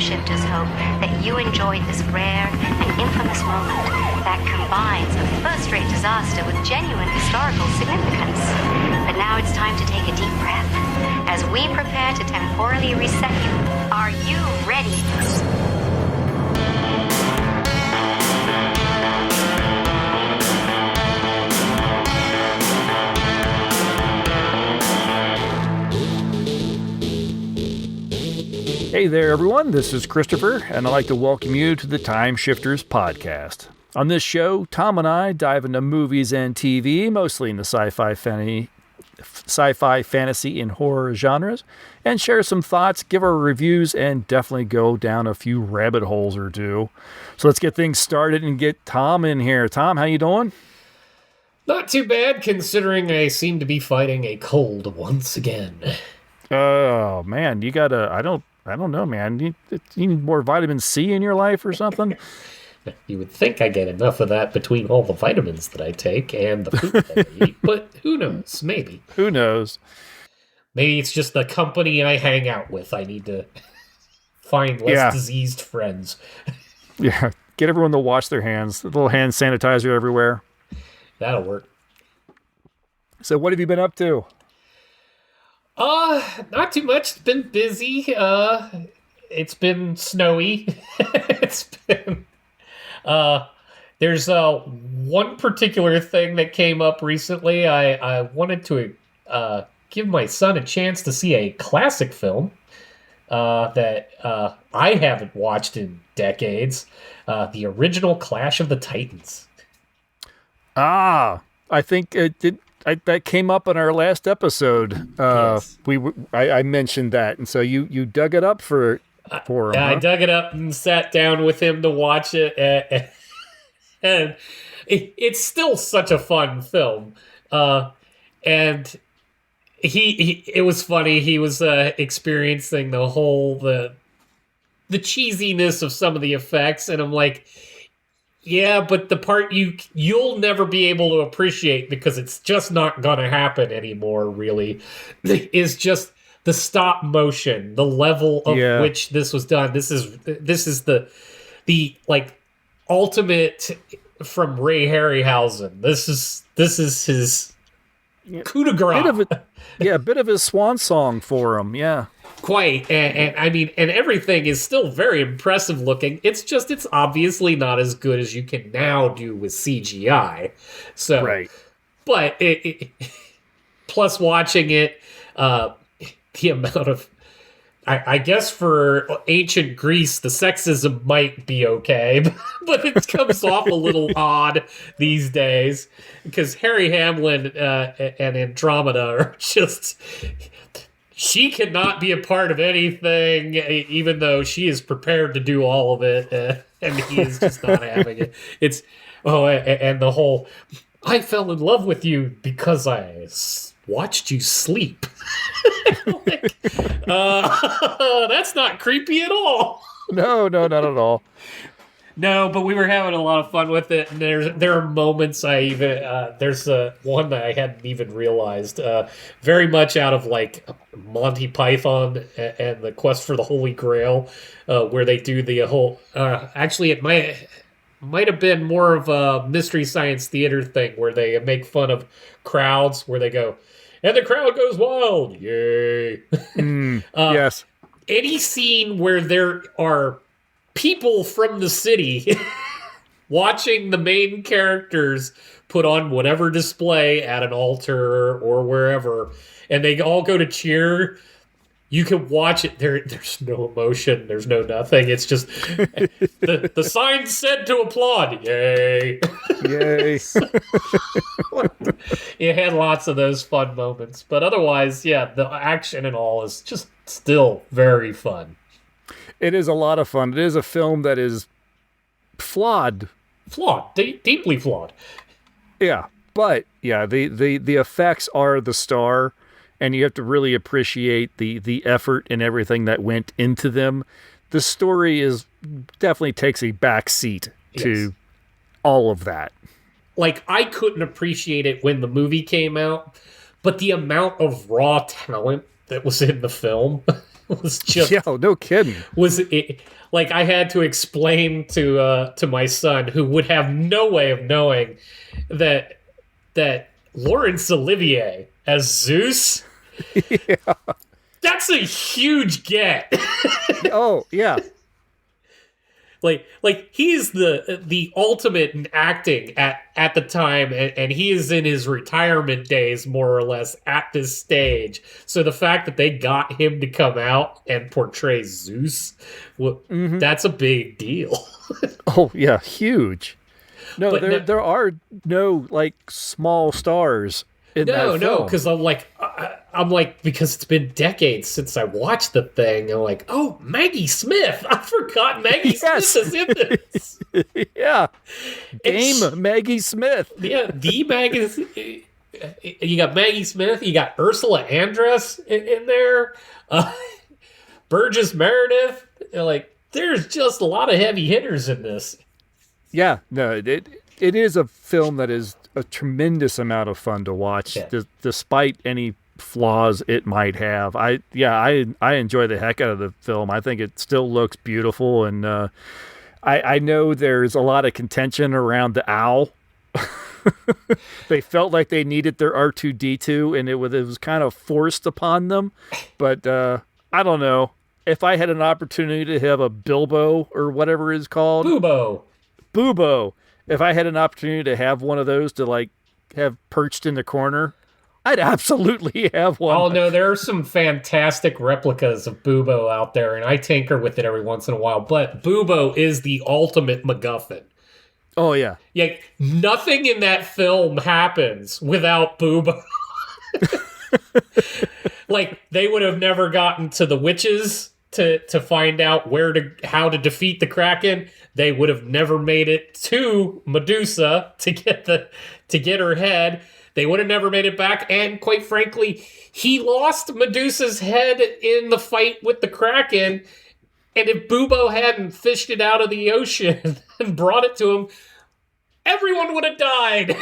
Timeshifters hope that you enjoyed this rare and infamous moment that combines a first-rate disaster with genuine historical significance. But now it's time to take a deep breath as we prepare to temporally reset you. Are you ready? Hey there, everyone. This is Christopher, and I'd like to welcome you to the Time Shifters podcast. On this show, Tom and I dive into movies and TV, mostly in the sci-fi, fantasy, and horror genres, and share some thoughts, give our reviews, and definitely go down a few rabbit holes or two. So let's get things started and get Tom in here. Tom, how you doing? Not too bad, considering I seem to be fighting a cold once again. Oh, man, you gotta... I don't know, man. You need more vitamin C in your life or something? You would think I get enough of that between all the vitamins that I take and the food that I eat, but who knows? Maybe. Who knows? Maybe it's just the company I hang out with. I need to find less diseased friends. Yeah, get everyone to wash their hands. A little hand sanitizer everywhere. That'll work. So what have you been up to? Not too much. It's been busy. It's been snowy. It's been, there's, one particular thing that came up recently. I wanted to, give my son a chance to see a classic film, that, I haven't watched in decades. The original Clash of the Titans. I think it did. That came up in our last episode. Yes. I mentioned that, and so you dug it up for him. I dug it up and sat down with him to watch it, and it's still such a fun film. And it was funny. He was experiencing the whole the cheesiness of some of the effects, and I'm like, yeah, but the part you'll never be able to appreciate because it's just not gonna happen anymore, really, is just the stop motion, the level of which this was done. This is the like ultimate from Ray Harryhausen. This is his coup de grace. A bit of his swan song for him, yeah. Quite, and I mean, and everything is still very impressive looking. It's obviously not as good as you can now do with CGI. So, right. But plus watching it, the amount of, I guess for ancient Greece, the sexism might be okay, but it comes off a little odd these days because Harry Hamlin and Andromeda are just. She cannot be a part of anything, even though she is prepared to do all of it, and he is just not having it. And the whole, I fell in love with you because I watched you sleep. Like, that's not creepy at all. No, not at all. No, but we were having a lot of fun with it, and there are moments there's one that I hadn't even realized, very much out of like Monty Python and the Quest for the Holy Grail, where they do the whole. Actually, it might have been more of a Mystery Science Theater thing where they make fun of crowds, where they go, and the crowd goes wild, yay! Yes. Any scene where there are people from the city watching the main characters put on whatever display at an altar or wherever, and they all go to cheer. You can watch it. There's no emotion. There's no nothing. It's just the sign said to applaud. Yay! Yay! It had lots of those fun moments, but otherwise, yeah, the action and all is just still very fun. It is a lot of fun. It is a film that is flawed. Deeply flawed. Yeah, but yeah, the effects are the star, and you have to really appreciate the effort and everything that went into them. The story definitely takes a back seat to all of that. Like, I couldn't appreciate it when the movie came out, but the amount of raw talent that was in the film was just Yeah, no kidding. was it, like I had to explain to my son, who would have no way of knowing that Laurence Olivier as Zeus. Yeah. That's a huge get. Oh, yeah. like he's the ultimate in acting at the time, and he is in his retirement days, more or less, at this stage. So the fact that they got him to come out and portray Zeus, that's a big deal. Oh, yeah, huge. No, But there are no like small stars in that film. because I'm like, because it's been decades since I watched the thing. I'm like, oh, Maggie Smith. I forgot Maggie Yes. Smith is in this. Yeah, It's- Dame Maggie Smith. Yeah, the Maggie. You got Maggie Smith. You got Ursula Andress in there. Burgess Meredith. Like, there's just a lot of heavy hitters in this. Yeah, no, it is a film that is a tremendous amount of fun to watch, Yeah. despite any flaws it might have. I enjoy the heck out of the film. I think it still looks beautiful, and I know there's a lot of contention around the owl. They felt like they needed their R2-D2, and it was kind of forced upon them. But I don't know. If I had an opportunity to have a Bilbo or whatever it's called, Bubo. If I had an opportunity to have one of those to like have perched in the corner, I'd absolutely have one. Oh no, there are some fantastic replicas of Bubo out there, and I tinker with it every once in a while. But Bubo is the ultimate MacGuffin. Oh yeah. Yeah, nothing in that film happens without Bubo. Like, they would have never gotten to the witches to find out how to defeat the Kraken. They would have never made it to Medusa to get her head. They would have never made it back, and quite frankly, he lost Medusa's head in the fight with the Kraken. And if Bubo hadn't fished it out of the ocean and brought it to him, everyone would have died.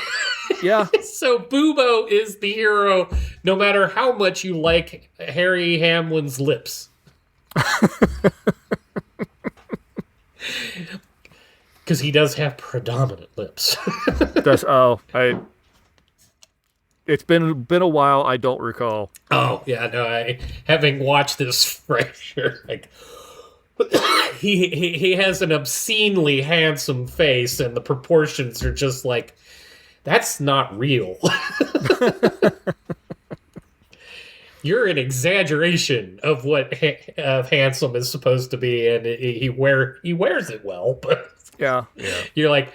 Yeah. So Bubo is the hero, no matter how much you like Harry Hamlin's lips. Because he does have predominant lips. It's been a while. I don't recall. Oh yeah, no. Having watched this fresher, like he has an obscenely handsome face, and the proportions are just like, that's not real. You're an exaggeration of what handsome is supposed to be, and he wears it well, but Yeah. you're like,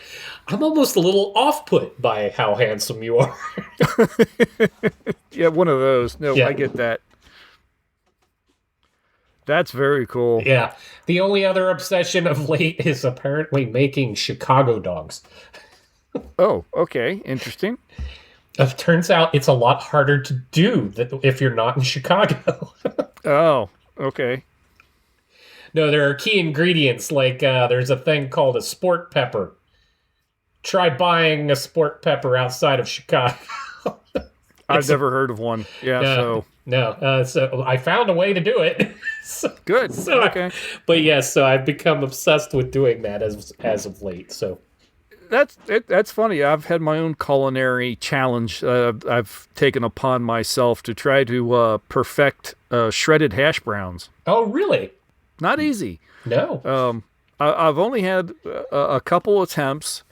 I'm almost a little off-put by how handsome you are. Yeah, one of those. No, Yeah. I get that. That's very cool. Yeah. The only other obsession of late is apparently making Chicago dogs. Oh, okay. Interesting. It turns out it's a lot harder to do if you're not in Chicago. Oh, okay. No, there are key ingredients, like there's a thing called a sport pepper. Try buying a sport pepper outside of Chicago. I've never heard of one. Yeah, so I found a way to do it. good. Okay. But yes, so I've become obsessed with doing that as of late. So That's funny. I've had my own culinary challenge I've taken upon myself to try to perfect shredded hash browns. oh really? Not easy. No. I've only had a couple attempts.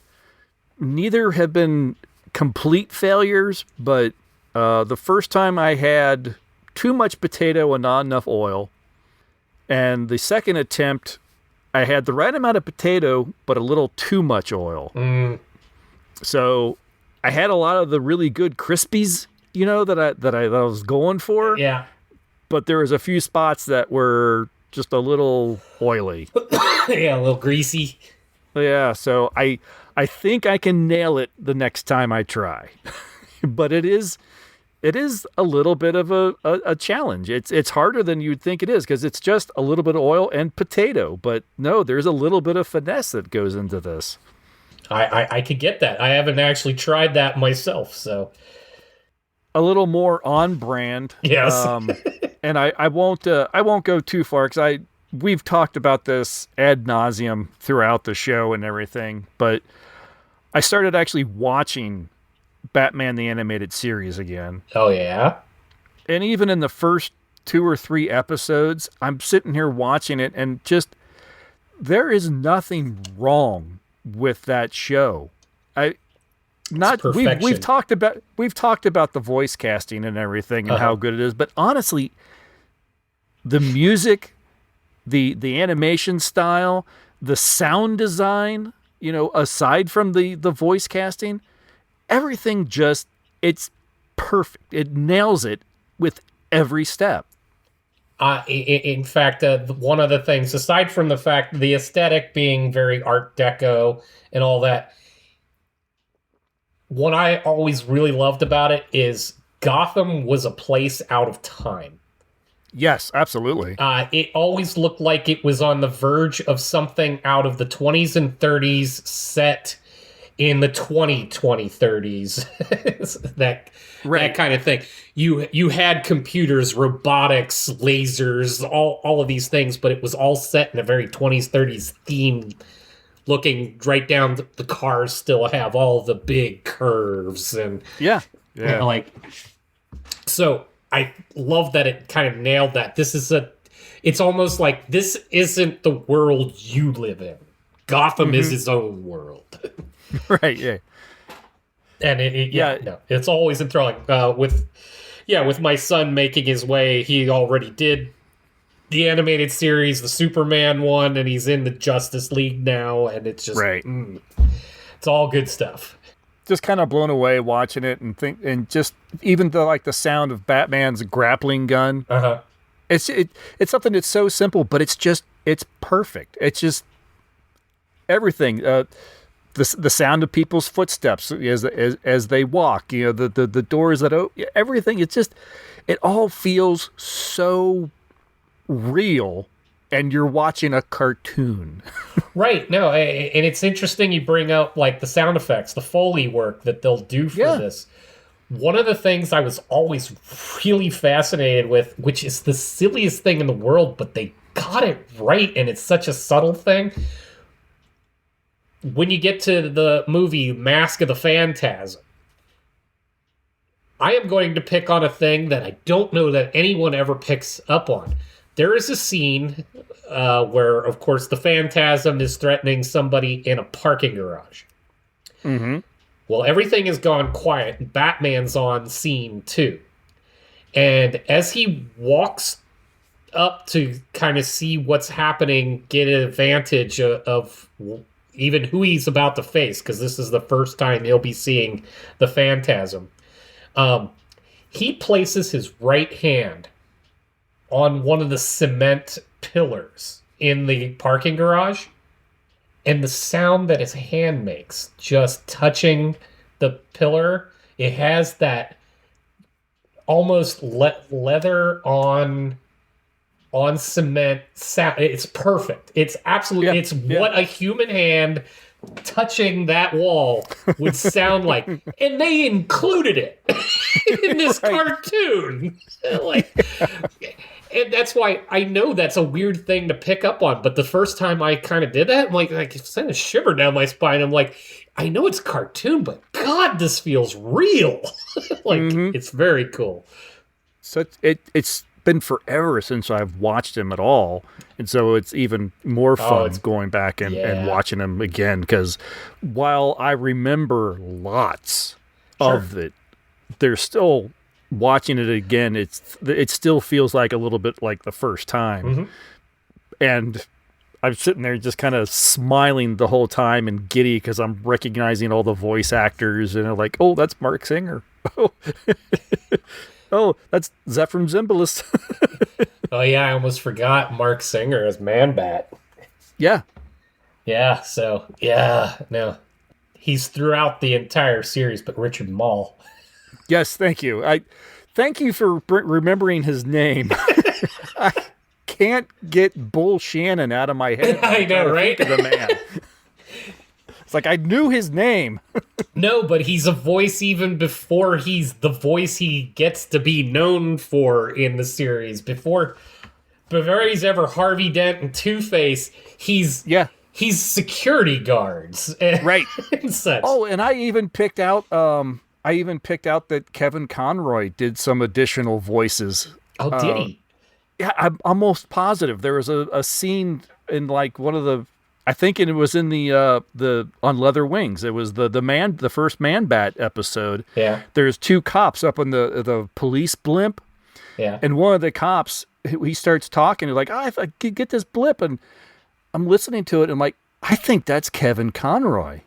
Neither have been complete failures, but the first time I had too much potato and not enough oil. And the second attempt, I had the right amount of potato, but a little too much oil. So I had a lot of the really good crispies, that I was going for. Yeah. But there was a few spots that were just a little oily. Yeah, a little greasy. Yeah, so I think I can nail it the next time I try. But it is a little bit of a challenge. It's harder than you'd think it is, because it's just a little bit of oil and potato. But no, there's a little bit of finesse that goes into this. I could get that. I haven't actually tried that myself, so A little more on brand. yes. and I won't go too far because we've talked about this ad nauseum throughout the show and everything, but I started actually watching Batman the Animated Series again. Oh, yeah? And even in the first 2 or 3 episodes, I'm sitting here watching it and just, there is nothing wrong with that show. We've talked about the voice casting and everything and how good it is, but honestly, the music, the animation style, the sound design, aside from the voice casting, everything it's perfect. It nails it with every step. In fact, one of the things, aside from the fact the aesthetic being very Art Deco and all that, what I always really loved about it is Gotham was a place out of time. Yes, absolutely. It always looked like it was on the verge of something out of the 20s and 30s set in the 2030s. that kind of thing. You had computers, robotics, lasers, all of these things, but it was all set in a very 20s, 30s theme. Looking right down, the cars still have all the big curves and So I love that it kind of nailed that. It's almost like this isn't the world you live in. Gotham is its own world. Right. Yeah. And it's always enthralling. With my son making his way, he already did the animated series, the Superman one, and he's in the Justice League now, and it's just it's all good stuff. Just kind of blown away watching it and just even the sound of Batman's grappling gun. It's something that's so simple, but it's perfect. It's just everything. The sound of people's footsteps as they walk. The doors that open. Everything. It all feels so real, and you're watching a cartoon. Right. No, and it's interesting you bring up the sound effects, the Foley work that they'll do for this. One of the things I was always really fascinated with, which is the silliest thing in the world, but they got it right, and it's such a subtle thing. When you get to the movie Mask of the Phantasm, I am going to pick on a thing that I don't know that anyone ever picks up on. There is a scene where, of course, the Phantasm is threatening somebody in a parking garage. Mm-hmm. Well, everything has gone quiet. Batman's on scene, too. And as he walks up to kind of see what's happening, get an advantage of even who he's about to face, because this is the first time he'll be seeing the Phantasm, he places his right hand on one of the cement pillars in the parking garage, and the sound that his hand makes just touching the pillar, it has that almost leather on cement sound. It's perfect. It's absolutely what a human hand touching that wall would sound like, and they included it in this cartoon. And that's why I know that's a weird thing to pick up on. But the first time I kind of did that, I'm like, I sent a shiver down my spine. I'm like, I know it's a cartoon, but God, this feels real. It's very cool. So it's been forever since I've watched him at all. And so it's even more fun going back and watching him again. Because while I remember lots of it, there's still... watching it again, it still feels like a little bit like the first time. And I'm sitting there just kind of smiling the whole time and giddy because I'm recognizing all the voice actors and I'm like, oh, that's Mark Singer. Oh, that's Zephram Zimbalist. Oh yeah, I almost forgot Mark Singer as Man-Bat. Yeah. Yeah, so no. He's throughout the entire series, but Richard Mall. Yes, thank you. Thank you for remembering his name. I can't get Bull Shannon out of my head. I know, right? Think of the man. It's like, I knew his name. No, but he's a voice even before he's the voice he gets to be known for in the series. Before he's ever Harvey Dent and Two-Face, he's security guards. Right. And such. Oh, and I even picked out that Kevin Conroy did some additional voices. Oh, did he? Yeah, I'm almost positive there was a scene in like one of the, I think it was in the on Leather Wings. It was the first Man Bat episode. Yeah. There's two cops up on the police blimp. Yeah. And one of the cops, he starts talking. He's like, if I could get this blip, and I'm listening to it. And I'm like, I think that's Kevin Conroy.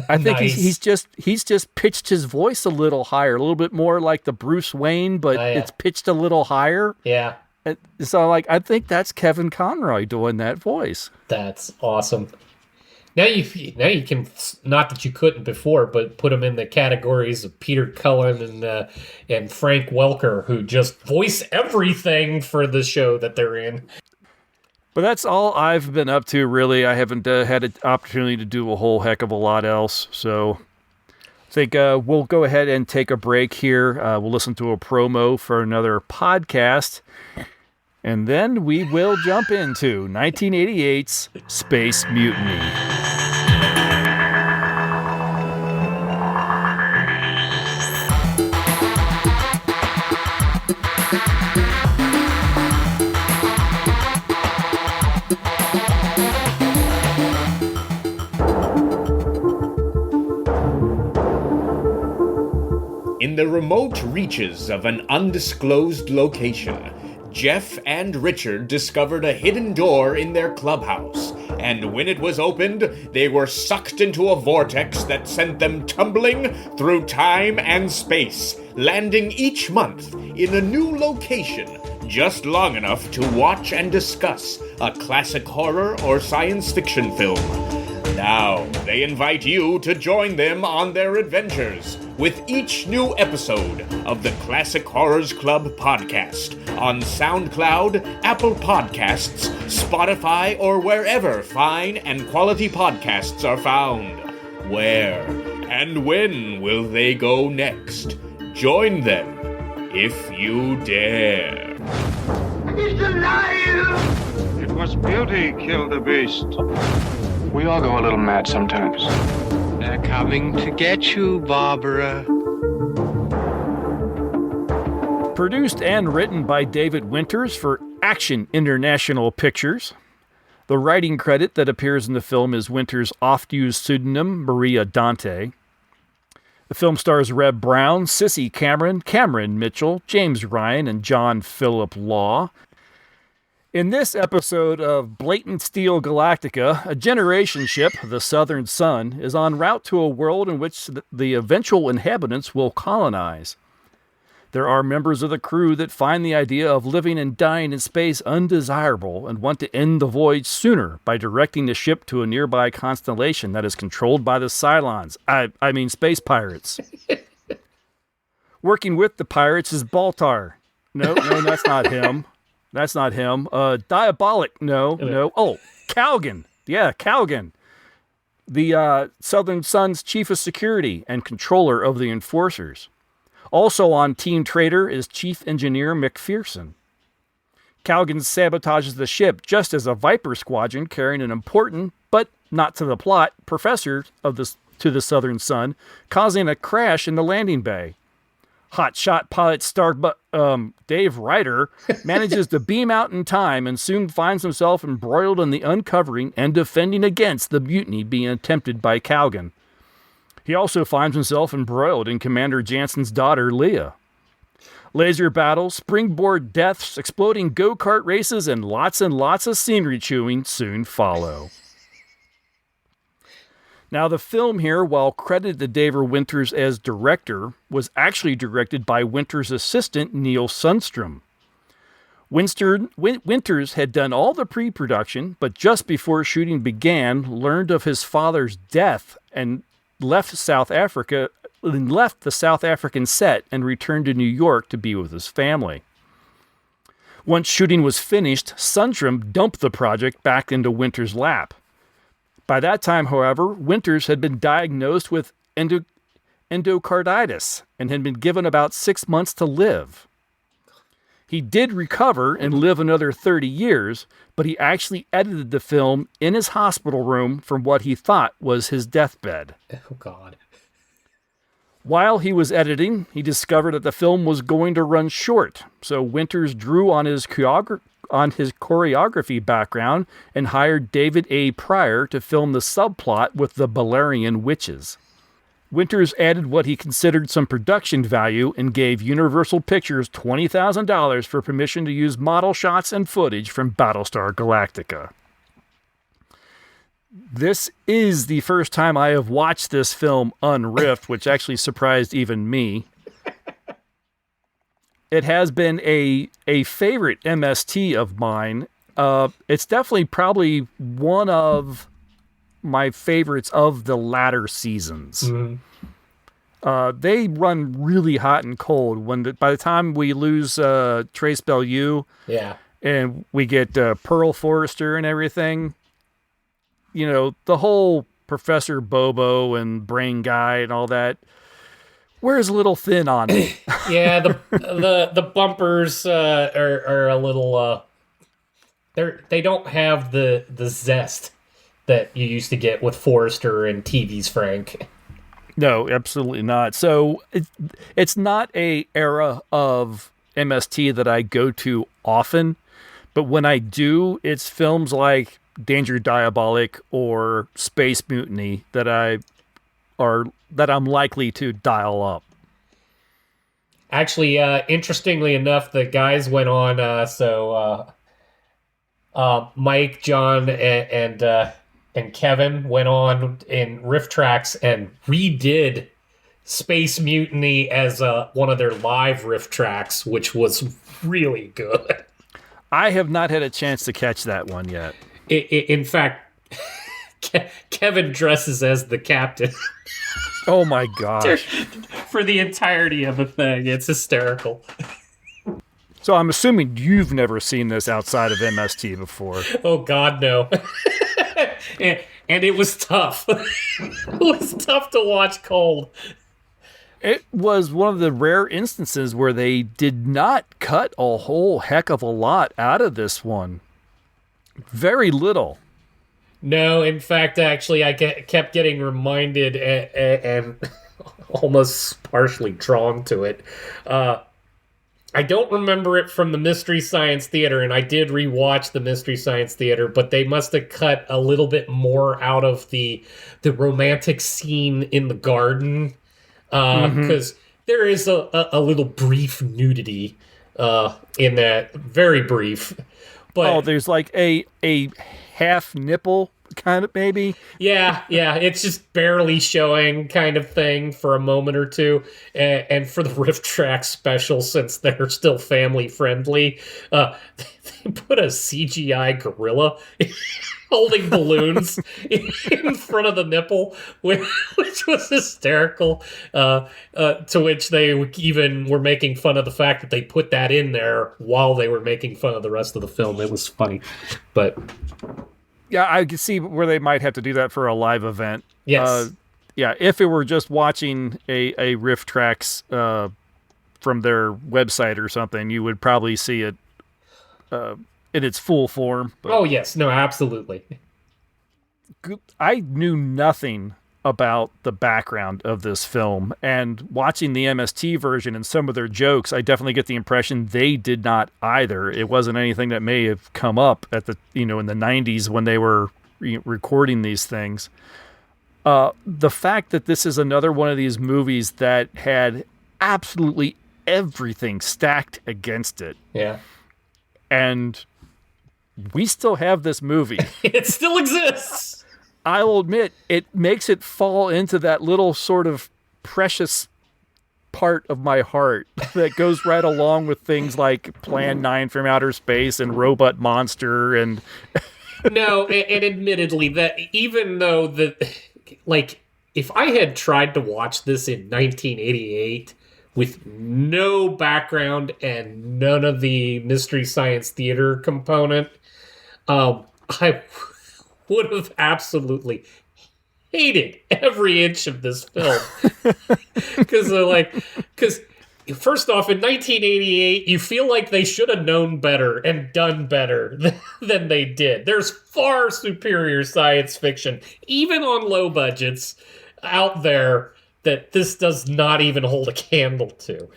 I think Nice. he's just pitched his voice a little higher, a little bit more like the Bruce Wayne, but it's pitched a little higher. Yeah. So I think that's Kevin Conroy doing that voice. That's awesome. Now you can, not that you couldn't before, but put him in the categories of Peter Cullen and Frank Welker, who just voice everything for the show that they're in. But that's all I've been up to, really. I haven't had an opportunity to do a whole heck of a lot else. So I think we'll go ahead and take a break here. We'll listen to a promo for another podcast. And then we will jump into 1988's Space Mutiny. In the remote reaches of an undisclosed location, Jeff and Richard discovered a hidden door in their clubhouse, and when it was opened, they were sucked into a vortex that sent them tumbling through time and space, landing each month in a new location, just long enough to watch and discuss a classic horror or science fiction film. Now, they invite you to join them on their adventures with each new episode of the Classic Horrors Club podcast on SoundCloud, Apple Podcasts, Spotify, or wherever fine and quality podcasts are found. Where and when will they go next? Join them if you dare. He's alive! It was beauty killed the beast. We all go a little mad sometimes. They're coming to get you, Barbara. Produced and written by David Winters for Action International Pictures. The writing credit that appears in the film is Winters' oft-used pseudonym, Maria Dante. The film stars Reb Brown, Sissy Cameron, Cameron Mitchell, James Ryan, and John Philip Law. In this episode of Blatant Steel Galactica, a generation ship, the Southern Sun, is en route to a world in which the eventual inhabitants will colonize. There are members of the crew that find the idea of living and dying in space undesirable and want to end the voyage sooner by directing the ship to a nearby constellation that is controlled by the Cylons. I mean space pirates. Working with the pirates is Baltar. No, that's not him. That's not him. Diabolic. No. Oh, Calgan. Yeah, Calgan. The Southern Sun's chief of security and controller of the Enforcers. Also on Team Traitor is Chief Engineer McPherson. Calgan sabotages the ship just as a Viper squadron carrying an important, but not to the plot, professor to the Southern Sun, causing a crash in the landing bay. Hotshot pilot Dave Ryder manages to beam out in time and soon finds himself embroiled in the uncovering and defending against the mutiny being attempted by Calgan. He also finds himself embroiled in Commander Jansen's daughter, Leah. Laser battles, springboard deaths, exploding go-kart races, and lots of scenery chewing soon follow. Now, the film here, while credited to David Winters as director, was actually directed by Winters' assistant, Neil Sundstrom. Winters had done all the pre-production, but just before shooting began, learned of his father's death and left the South African set and returned to New York to be with his family. Once shooting was finished, Sundstrom dumped the project back into Winters' lap. By that time, however, Winters had been diagnosed with endocarditis and had been given about 6 months to live. He did recover and live another 30 years, but he actually edited the film in his hospital room from what he thought was his deathbed. Oh, God. While he was editing, he discovered that the film was going to run short, so Winters drew on his choreography background and hired David A. Pryor to film the subplot with the Balerian witches. Winters added what he considered some production value and gave Universal Pictures $20,000 for permission to use model shots and footage from Battlestar Galactica. This is the first time I have watched this film unriffed, which actually surprised even me. It has been a favorite MST of mine. It's definitely probably one of my favorites of the latter seasons. Mm-hmm. They run really hot and cold. By the time we lose Trace Bellew, and we get Pearl Forrester and everything, the whole Professor Bobo and Brain Guy and all that wears a little thin on it. Yeah, the bumpers are a little. They don't have the zest that you used to get with Forrester and TV's Frank. No, absolutely not. So it's not a era of MST that I go to often, but when I do, it's films like Danger Diabolic or Space Mutiny that I'm likely to dial up. Actually, interestingly enough, the guys went on. Mike, John, and Kevin went on in riff tracks and redid Space Mutiny as one of their live riff tracks, which was really good. I have not had a chance to catch that one yet. In fact, Kevin dresses as the captain. Oh my gosh. For the entirety of the thing. It's hysterical. So I'm assuming you've never seen this outside of MST before. Oh God, no. and it was tough. It was tough to watch cold. It was one of the rare instances where they did not cut a whole heck of a lot out of this one. Very little. No, in fact, actually, I kept getting reminded and almost partially drawn to it. I don't remember it from the Mystery Science Theater, and I did rewatch the Mystery Science Theater, but they must have cut a little bit more out of the romantic scene in the garden, because there is a little brief nudity in that, very brief. But there's like a half nipple kind of, maybe. Yeah, it's just barely showing kind of thing for a moment or two. And for the riff track special, since they're still family friendly, they put a CGI gorilla holding balloons in front of the nipple, which was hysterical. To which they even were making fun of the fact that they put that in there while they were making fun of the rest of the film. It was funny, but yeah, I could see where they might have to do that for a live event. Yes. If it were just watching a riff tracks from their website or something, you would probably see it in its full form. But oh, yes. No, absolutely. I knew nothing about the background of this film, and watching the MST version and some of their jokes, I definitely get the impression they did not either. It wasn't anything that may have come up at the in the 90s when they were recording these things. The fact that this is another one of these movies that had absolutely everything stacked against it. Yeah. And we still have this movie. It still exists. I'll admit, it makes it fall into that little sort of precious part of my heart that goes right along with things like Plan 9 from Outer Space and Robot Monster and... No, and admittedly, that even though if I had tried to watch this in 1988 with no background and none of the Mystery Science Theater component, I would have absolutely hated every inch of this film. Because first off, in 1988, you feel like they should have known better and done better than they did. There's far superior science fiction, even on low budgets, out there that this does not even hold a candle to.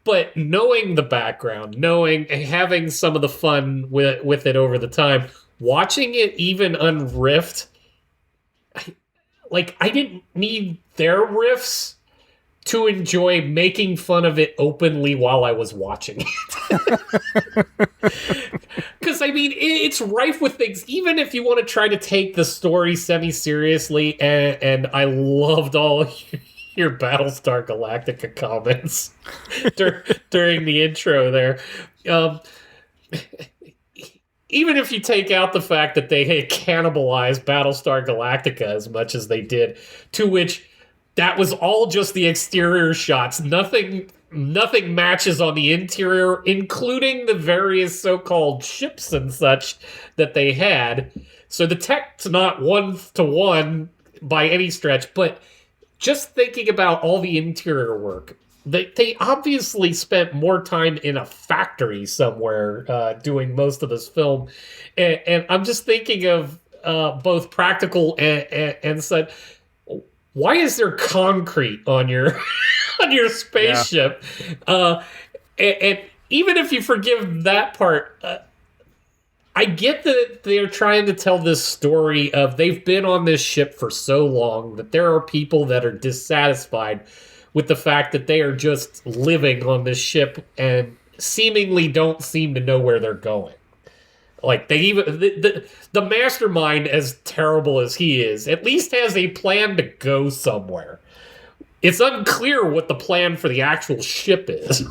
But knowing the background, having some of the fun with it over the time, watching it even unriffed, I didn't need their riffs to enjoy making fun of it openly while I was watching it. Because, it's rife with things, even if you want to try to take the story semi-seriously, and I loved all your Battlestar Galactica comments during the intro there. Even if you take out the fact that they had cannibalized Battlestar Galactica as much as they did, to which that was all just the exterior shots. Nothing matches on the interior, including the various so-called ships and such that they had. So the tech's not 1-to-1 by any stretch, but just thinking about all the interior work, they obviously spent more time in a factory somewhere doing most of this film. And I'm just thinking of both practical and such. Why is there concrete on your spaceship? Yeah. And even if you forgive that part, I get that they're trying to tell this story of they've been on this ship for so long that there are people that are dissatisfied with the fact that they are just living on this ship and seemingly don't seem to know where they're going. Like, they even the mastermind, as terrible as he is, at least has a plan to go somewhere. It's unclear what the plan for the actual ship is.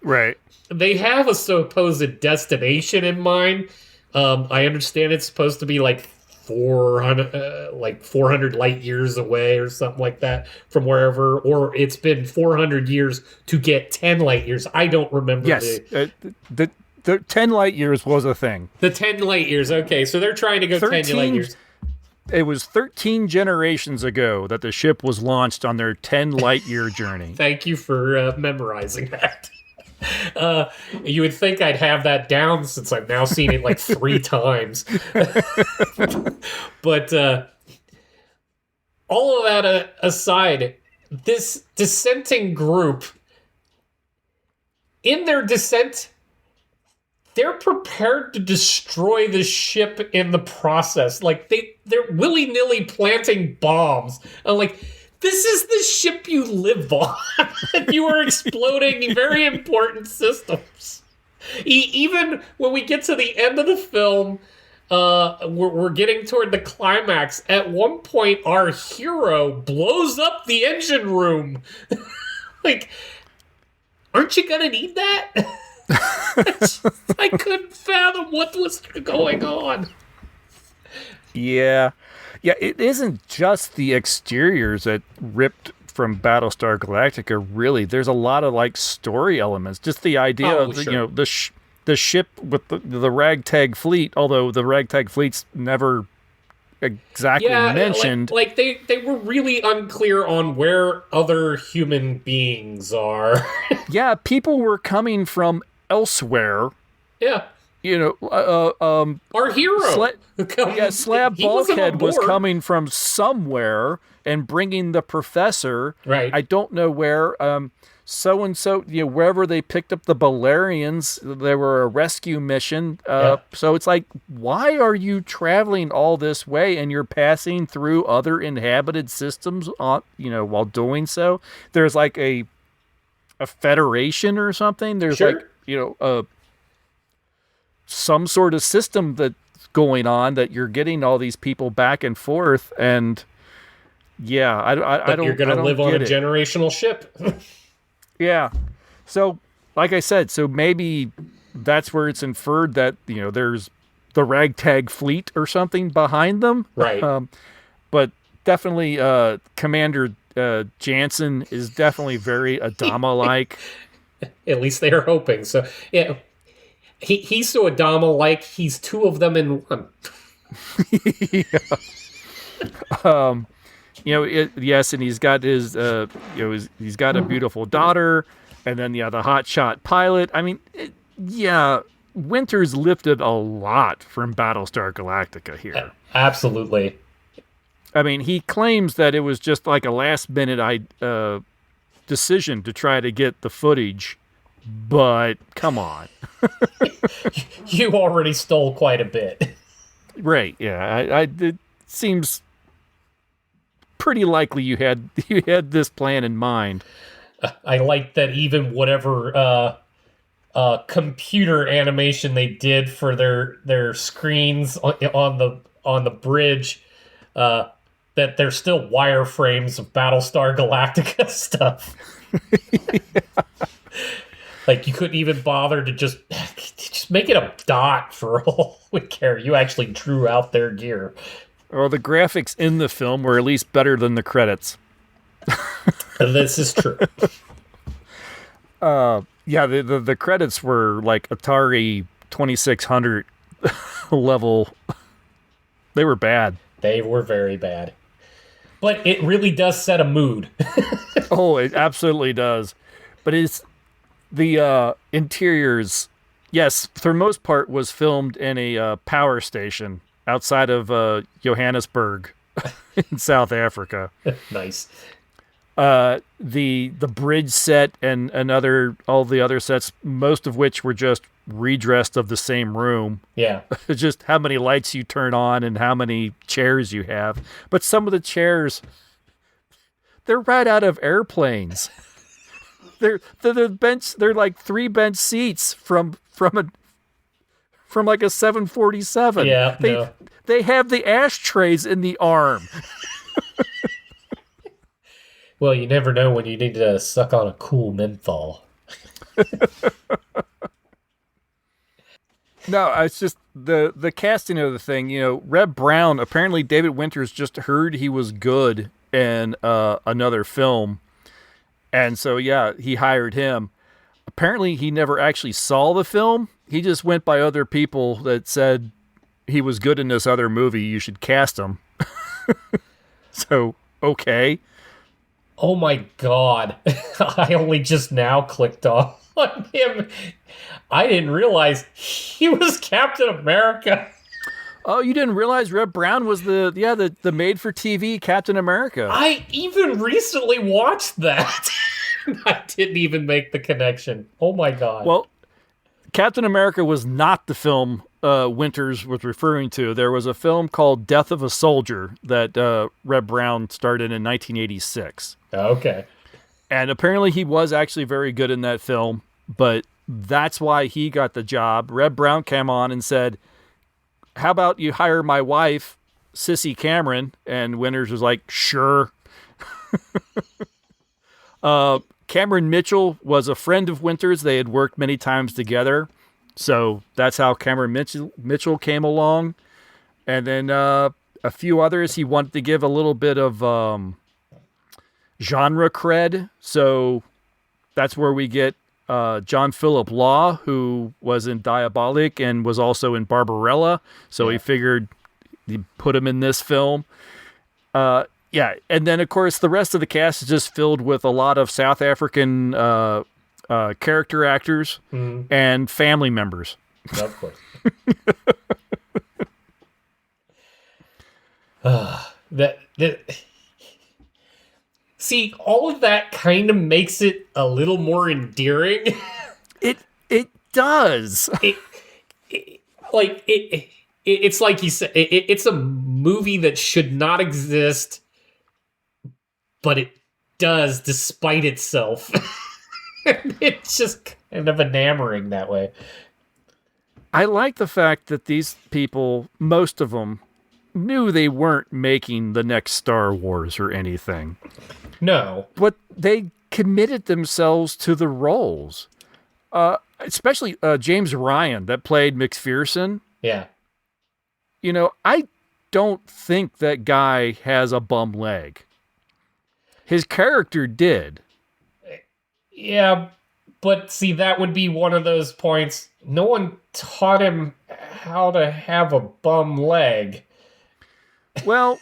Right. They have a supposed destination in mind. I understand it's supposed to be like 400 light years away or something like that from wherever, or it's been 400 years to get 10 light years. I don't remember. Yes, the 10 light years was a thing. The 10 light years, okay. So they're trying to go 10 light years. It was 13 generations ago that the ship was launched on their 10 light year journey. Thank you for memorizing that. You would think I'd have that down since I've now seen it like 3 times. But all of that aside, this dissenting group, in their dissent, they're prepared to destroy the ship in the process. Like, they're willy-nilly planting bombs. I'm like, this is the ship you live on. You are exploding very important systems. Even when we get to the end of the film, we're getting toward the climax. At one point, our hero blows up the engine room. Like, aren't you gonna need that? I couldn't fathom what was going on. Yeah, it isn't just the exteriors that ripped from Battlestar Galactica, really. There's a lot of, like, story elements. Just the idea of, sure. The ship with the ragtag fleet, although the ragtag fleet's never exactly mentioned. Like they were really unclear on where other human beings are. Yeah, people were coming from elsewhere. Yeah. Our hero. Slab Bulkhead was coming from somewhere and bringing the professor. Right. I don't know where. So and so, wherever they picked up the Balerians, there were a rescue mission. So it's like, why are you traveling all this way and you're passing through other inhabited systems while doing so? There's like a federation or something. There's some sort of system that's going on that you're getting all these people back and forth, and I don't. You're going to live on a generational ship. Yeah, so like I said, maybe that's where it's inferred that there's the ragtag fleet or something behind them, right? But definitely, Commander Jansen is definitely very Adama-like. At least they are hoping. So yeah. He's so Adama-like, he's 2 of them in one. Yes, and he's got his, he's got a beautiful daughter, and then the hotshot pilot. I mean, Winters lifted a lot from Battlestar Galactica here. Absolutely. I mean, he claims that it was just like a last-minute decision to try to get the footage, but come on. You already stole quite a bit. Right, yeah. It seems pretty likely you had this plan in mind. I like that even whatever computer animation they did for their screens on the bridge, that they're still wireframes of Battlestar Galactica stuff. Like, you couldn't even bother to just make it a dot for all we care. You actually drew out their gear. Or the graphics in the film were at least better than the credits. This is true. The credits were like Atari 2600 level. They were bad. They were very bad. But it really does set a mood. Oh, it absolutely does. But it's the interiors. Yes, for most part, was filmed in a power station outside of Johannesburg in South Africa. Nice. The bridge set and all the other sets, most of which were just redressed of the same room. Yeah. Just how many lights you turn on and how many chairs you have. But some of the chairs, they're right out of airplanes. They're bench. They're like 3 bench seats from like a 747. Yeah. They have the ashtrays in the arm. Well, you never know when you need to suck on a cool menthol. No, it's just the casting of the thing. Reb Brown, apparently David Winters just heard he was good in another film. And so, he hired him. Apparently, he never actually saw the film. He just went by other people that said he was good in this other movie. You should cast him. So, okay. Oh my God. I only just now clicked on him. I didn't realize he was Captain America. Oh, you didn't realize Reb Brown was the made-for-TV Captain America? I even recently watched that. I didn't even make the connection. Oh my God. Well, Captain America was not the film Winters was referring to. There was a film called Death of a Soldier that Reb Brown starred in 1986. Okay. And apparently he was actually very good in that film, but that's why he got the job. Reb Brown came on and said, how about you hire my wife, Sissy Cameron? And Winters was like, sure. Cameron Mitchell was a friend of Winters. They had worked many times together. So that's how Cameron Mitchell came along. And then a few others, he wanted to give a little bit of genre cred. So that's where we get John Philip Law, who was in Diabolic and was also in Barbarella. So he figured he'd put him in this film. And then, of course, the rest of the cast is just filled with a lot of South African character actors and family members. Of course. See, all of that kind of makes it a little more endearing. It does. It's like you said. It's a movie that should not exist, but it does despite itself. It's just kind of enamoring that way. I like the fact that these people, most of them, knew they weren't making the next Star Wars or anything. No. But they committed themselves to the roles. Especially James Ryan, that played McPherson. Yeah. I don't think that guy has a bum leg. His character did. Yeah, but see, that would be one of those points. No one taught him how to have a bum leg. Well,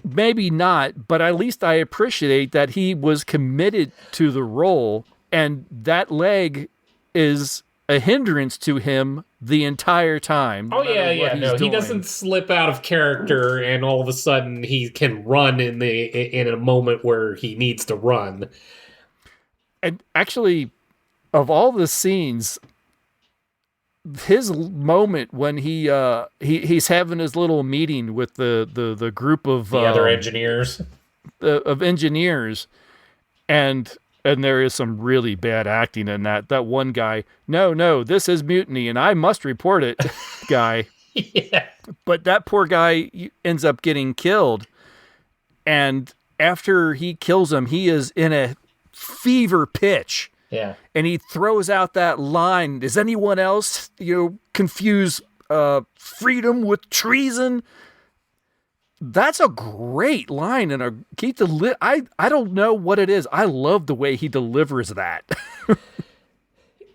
maybe not, but at least I appreciate that he was committed to the role, and that leg is a hindrance to him the entire time. Oh yeah, yeah. No, he doesn't slip out of character, and all of a sudden he can run in a moment where he needs to run. And actually, of all the scenes, his moment when he's having his little meeting with the group of The other engineers of engineers, and there is some really bad acting in that one guy. No, this is mutiny, and I must report it, guy. Yeah. But that poor guy ends up getting killed, and after he kills him, he is in a fever pitch. Yeah. And he throws out that line. Does anyone else, confuse freedom with treason? That's a great line, and I don't know what it is. I love the way he delivers that.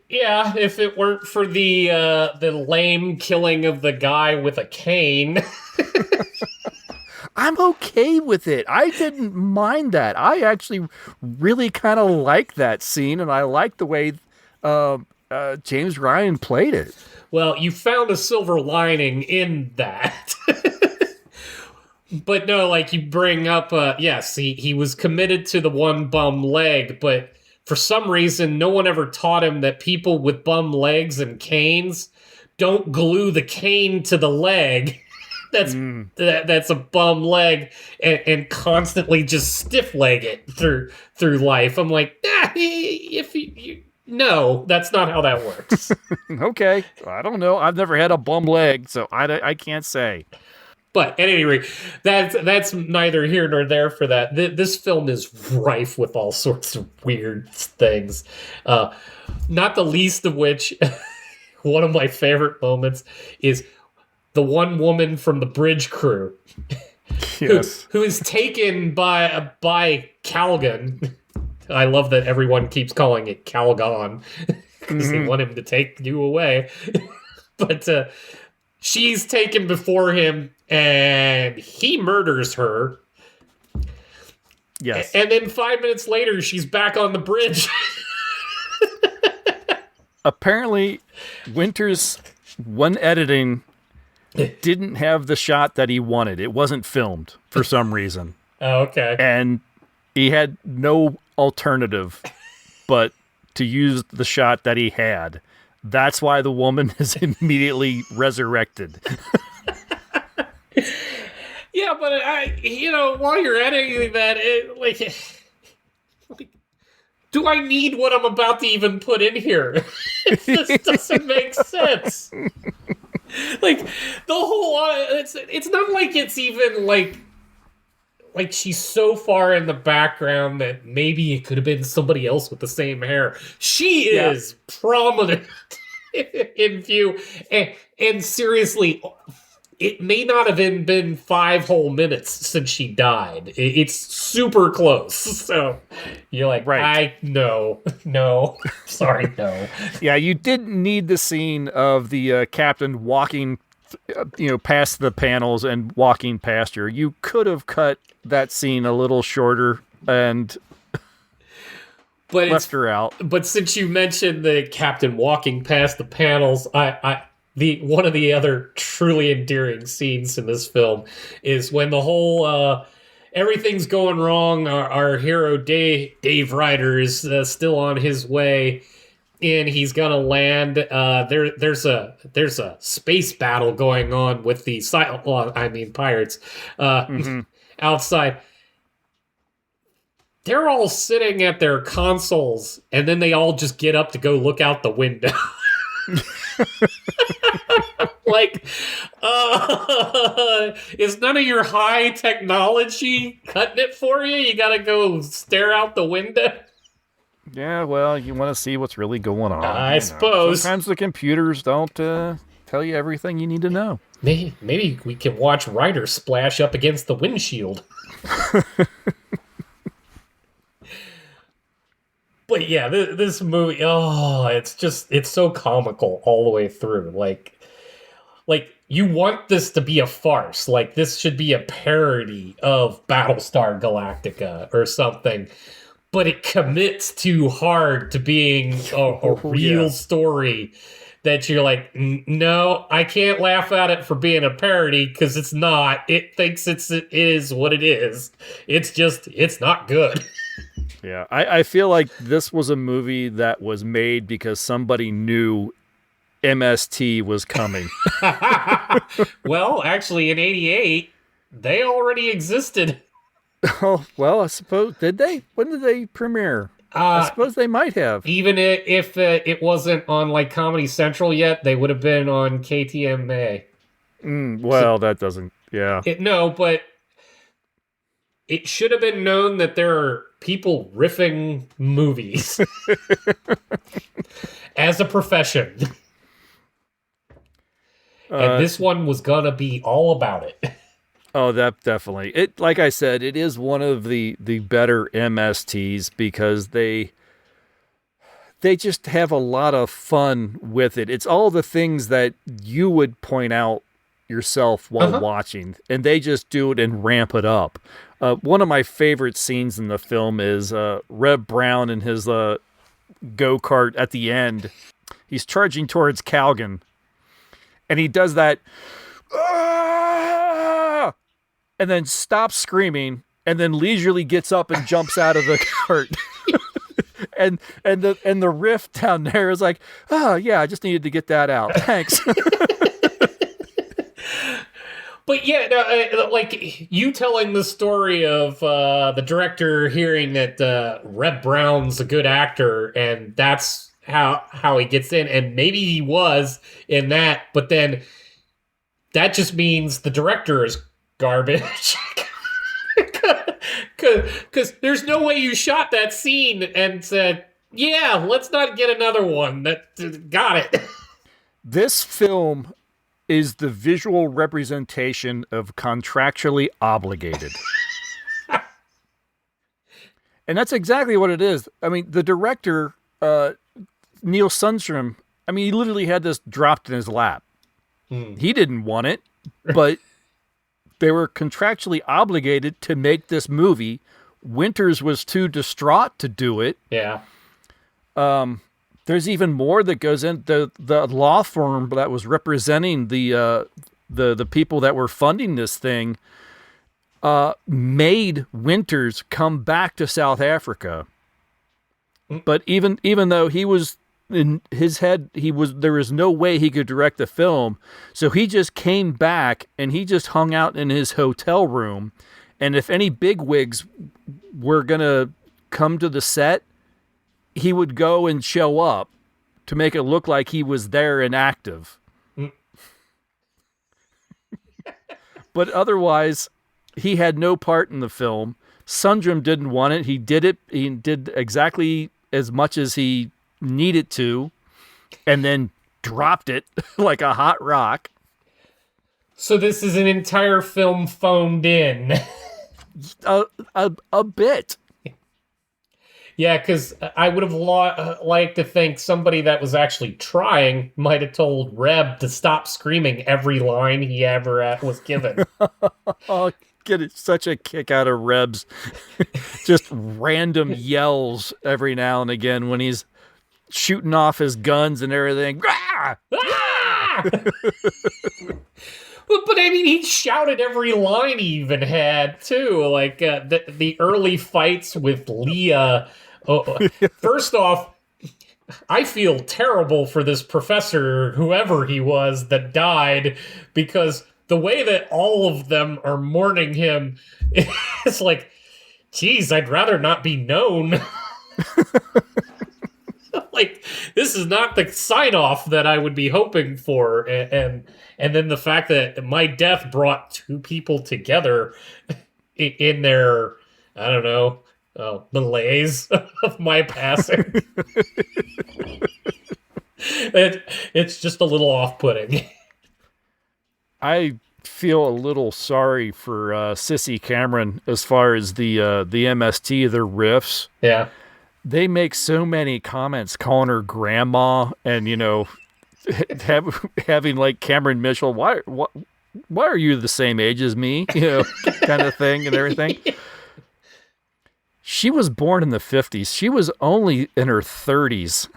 Yeah, if it weren't for the lame killing of the guy with a cane. I'm okay with it. I didn't mind that. I actually really kind of like that scene, and I like the way James Ryan played it. Well, you found a silver lining in that. But no, like you bring up, yes, he was committed to the one bum leg, but for some reason, no one ever taught him that people with bum legs and canes don't glue the cane to the leg. That's a bum leg, and constantly just stiff leg it through life. I'm like, no, that's not how that works. Okay, I don't know. I've never had a bum leg, so I can't say. But at any rate, that's neither here nor there for that. This film is rife with all sorts of weird things, not the least of which, one of my favorite moments is the one woman from the bridge crew, yes, who is taken by Calgon. I love that everyone keeps calling it Calgon because they want him to take you away. But she's taken before him, and he murders her. Yes, and then 5 minutes later, she's back on the bridge. Apparently, Winter's one editing didn't have the shot that he wanted. It wasn't filmed for some reason. Oh, okay. And he had no alternative but to use the shot that he had. That's why the woman is immediately resurrected. Yeah, but while you're editing that, do I need what I'm about to even put in here? This doesn't make sense. Like the whole, it's not like it's even like she's so far in the background that maybe it could have been somebody else with the same hair. She is prominent in view, and seriously, it may not have been 5 whole minutes since she died. It's super close. So you're like, right. No, sorry, no. Yeah, you didn't need the scene of the captain walking, past the panels and walking past her. You could have cut that scene a little shorter and left her out. But since you mentioned the captain walking past the panels, one of the other truly endearing scenes in this film is when the whole everything's going wrong. Our hero Dave Ryder is still on his way, and he's gonna land. There's a space battle going on with the pirates outside. They're all sitting at their consoles, and then they all just get up to go look out the window. Like, is none of your high technology cutting it for you? You gotta go stare out the window? Yeah, well, you want to see what's really going on. I suppose. Sometimes the computers don't tell you everything you need to know. Maybe we can watch Ryder splash up against the windshield. But yeah, this movie, it's so comical all the way through. Like, like, you want this to be a farce. Like, this should be a parody of Battlestar Galactica or something. But it commits too hard to being a real story that you're like, no, I can't laugh at it for being a parody because it's not. It thinks it is what it is. It's not good. Yeah, I feel like this was a movie that was made because somebody knew MST was coming. Well, actually, in '88, they already existed. Oh, well, I suppose, did they? When did they premiere? I suppose they might have. Even if it wasn't on like Comedy Central yet, they would have been on KTMA. Well, that doesn't, yeah. No, but it should have been known that there are people riffing movies as a profession. And this one was gonna be all about it. Oh, that definitely. It, like I said, it is one of the better MSTs because they just have a lot of fun with it. It's all the things that you would point out yourself while watching, and they just do it and ramp it up. One of my favorite scenes in the film is Reb Brown and his go-kart at the end. He's charging towards Calgon, and he does that, and then stops screaming, and then leisurely gets up and jumps out of the cart. and the riff down there is like, oh yeah, I just needed to get that out. Thanks. But yeah, like you telling the story of the director hearing that Reb Brown's a good actor, and that's how he gets in, and maybe he was in that, but then that just means the director is garbage. Because there's no way you shot that scene and said, yeah, let's not get another one. That got it. This film is the visual representation of contractually obligated. And that's exactly what it is. I mean, the director, Neil Sundstrom, I mean, he literally had this dropped in his lap. He didn't want it, but they were contractually obligated to make this movie. Winters was too distraught to do it. Yeah. There's even more that goes in. The law firm that was representing the people that were funding this thing made Winters come back to South Africa. But even though he was in his head, there was no way he could direct the film. So he just came back and he just hung out in his hotel room. And if any bigwigs were going to come to the set, he would go and show up to make it look like he was there and active. But otherwise, he had no part in the film. Sundrum didn't want it. He did it. He did exactly as much as he needed to, and then dropped it like a hot rock. So this is an entire film phoned in. A bit. Yeah, because I would have liked to think somebody that was actually trying might have told Reb to stop screaming every line he ever was given. I'll get such a kick out of Reb's just random yells every now and again when he's shooting off his guns and everything. Ah! Ah! But I mean, he shouted every line he even had, too. Like, the early fights with Leah. First off, I feel terrible for this professor, whoever he was, that died, because the way that all of them are mourning him, it's like, geez, I'd rather not be known. Like, this is not the sign-off that I would be hoping for, and then the fact that my death brought two people together in their, I don't know, malaise of my passing. It's just a little off-putting. I feel a little sorry for Sissy Cameron as far as the MST, their riffs. Yeah. They make so many comments calling her grandma and, having like Cameron Mitchell, why are you the same age as me? Kind of thing and everything. She was born in the 50s. She was only in her 30s.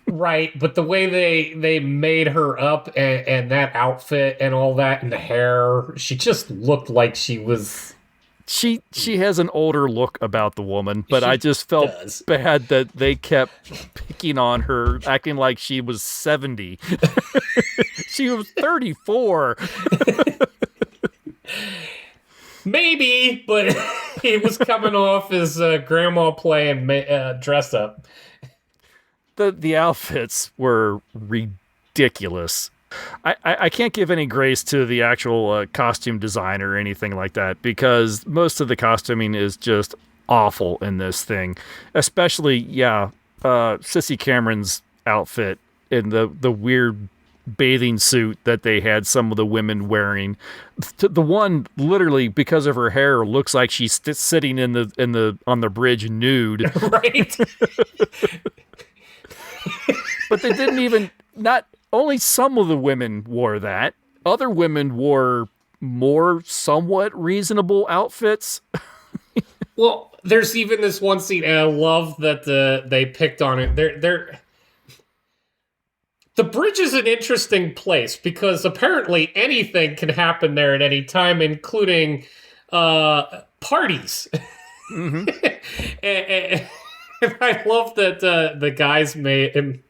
Right, but the way they made her up and that outfit and all that and the hair, she just looked like she was... She has an older look about the woman, but I just felt bad that they kept picking on her, acting like she was 70. She was 34. Maybe, but it was coming off as grandma playing dress up. The outfits were ridiculous. I can't give any grace to the actual costume designer or anything like that, because most of the costuming is just awful in this thing. Especially, Sissy Cameron's outfit in the weird bathing suit that they had some of the women wearing. The one, literally, because of her hair, looks like she's sitting on the bridge nude. Right. But they didn't even, not only some of the women wore that. Other women wore more somewhat reasonable outfits. Well, there's even this one scene, and I love that they picked on it. The bridge is an interesting place because apparently anything can happen there at any time, including parties. Mm-hmm. and I love that the guys made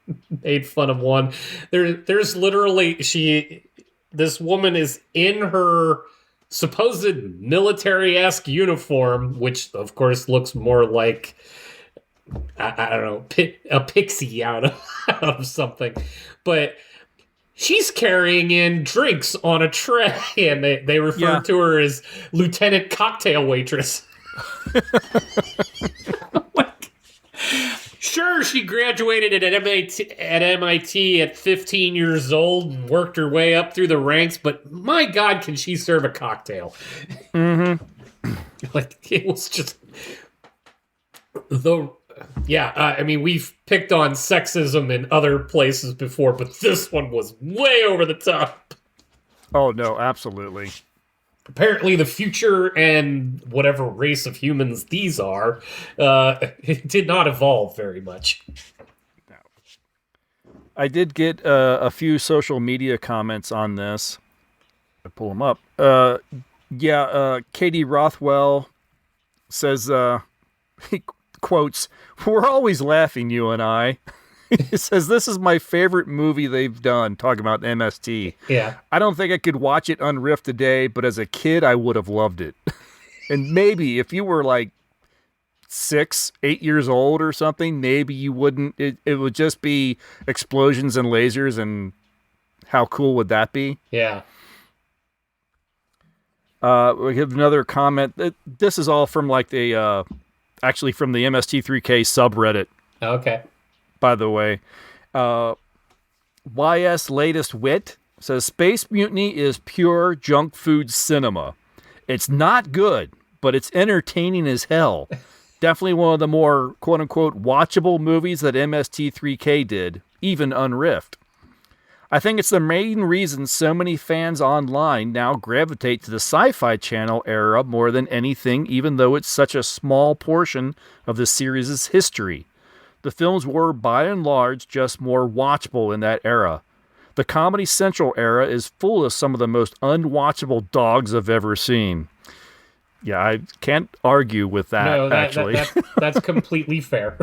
fun of one. There's literally this woman is in her supposed military-esque uniform, which of course looks more like I don't know, a pixie out of something, but she's carrying in drinks on a tray, and they refer to her as Lieutenant Cocktail Waitress. Sure, she graduated at MIT at 15 years old and worked her way up through the ranks, but my God, can she serve a cocktail? Mm-hmm. It was just... I mean, we've picked on sexism in other places before, but this one was way over the top. Oh, no, absolutely. Apparently the future and whatever race of humans these are, it did not evolve very much. No. I did get a few social media comments on this. I pull them up. Katie Rothwell says, he quotes, "We're always laughing, you and I." He says, "This is my favorite movie they've done," talking about MST. Yeah. "I don't think I could watch it unriffed today, but as a kid, I would have loved it." And maybe if you were like 6, 8 years old or something, maybe you wouldn't. It would just be explosions and lasers, and how cool would that be? Yeah. We have another comment. This is all from like actually from the MST3K subreddit. Okay. By the way, YS Latest Wit says, "Space Mutiny is pure junk food cinema. It's not good, but it's entertaining as hell. Definitely one of the more quote-unquote watchable movies that MST3K did, even unriffed. I think it's the main reason so many fans online now gravitate to the Sci-Fi Channel era more than anything, even though it's such a small portion of the series' history. The films were, by and large, just more watchable in that era. The Comedy Central era is full of some of the most unwatchable dogs I've ever seen." Yeah, I can't argue with that, actually. That's completely fair.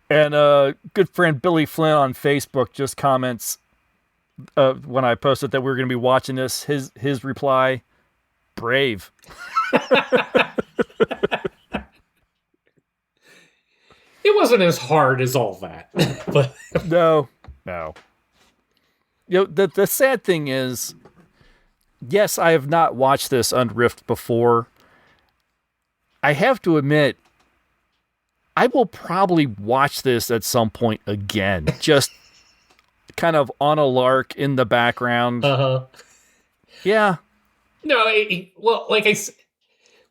And good friend Billy Flynn on Facebook just comments, when I posted that we were going to be watching this, his reply, "Brave." It wasn't as hard as all that. But No. You know, the sad thing is, yes, I have not watched this unriffed before. I have to admit, I will probably watch this at some point again, just kind of on a lark in the background. Uh-huh. Yeah. No, well, like I said,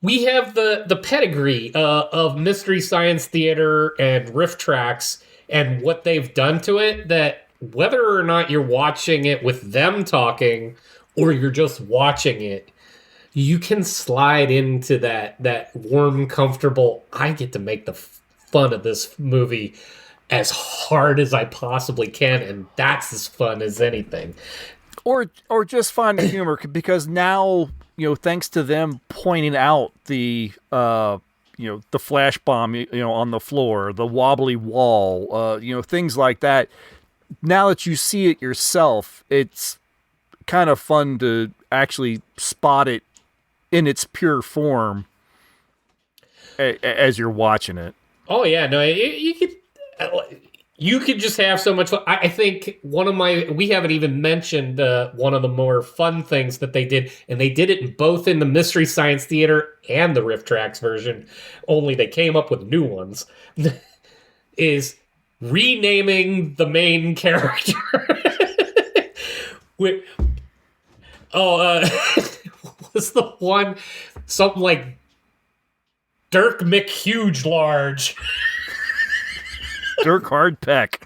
we have the pedigree of Mystery Science Theater and riff tracks, and what they've done to it, that whether or not you're watching it with them talking or you're just watching it, you can slide into that warm, comfortable, I get to make the fun of this movie as hard as I possibly can, and that's as fun as anything. Or just find the humor, because now, thanks to them pointing out the the flash bomb, on the floor, the wobbly wall, things like that. Now that you see it yourself, it's kind of fun to actually spot it in its pure form as you're watching it. Oh yeah, no, you could just have so much fun. I think we haven't even mentioned one of the more fun things that they did, and they did it both in the Mystery Science Theater and the Riff Tracks version, only they came up with new ones, is renaming the main character. Was the one something like Dirk McHuge Large? Dirk Hardpeck.